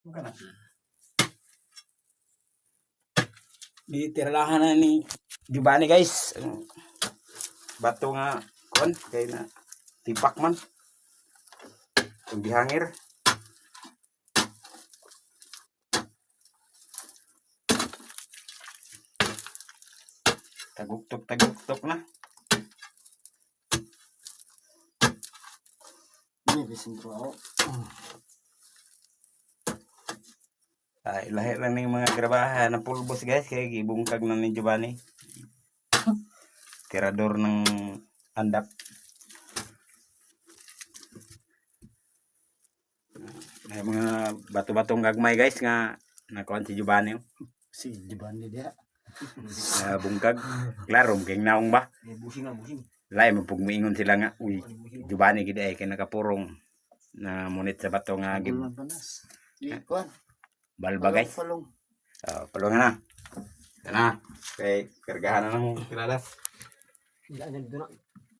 Kana. Ditirlahan na ni Giovanni guys. Bato nga kon kay na tipak man. Kung dihangir. Taguktok na. Ini bisin ko. Ay, lahi lang ng mga grabahan na pulbos guys kay gibungkag na ni Giovanni. Tirador ng andap. Ay mga bato-batong gagmay guys nga nakuan si Giovanni. Si Giovanni dia. Bungkag. Klaro kay naong ba? Busing. Lahi mo pug moingon sila nga uy Giovanni gid ay kay nakapurong na munit sa bato nga gib. Di kuan. Balba guys. Palong. Palungan na. Yan na. Okay, kargahan na ng kiradas. Hindi na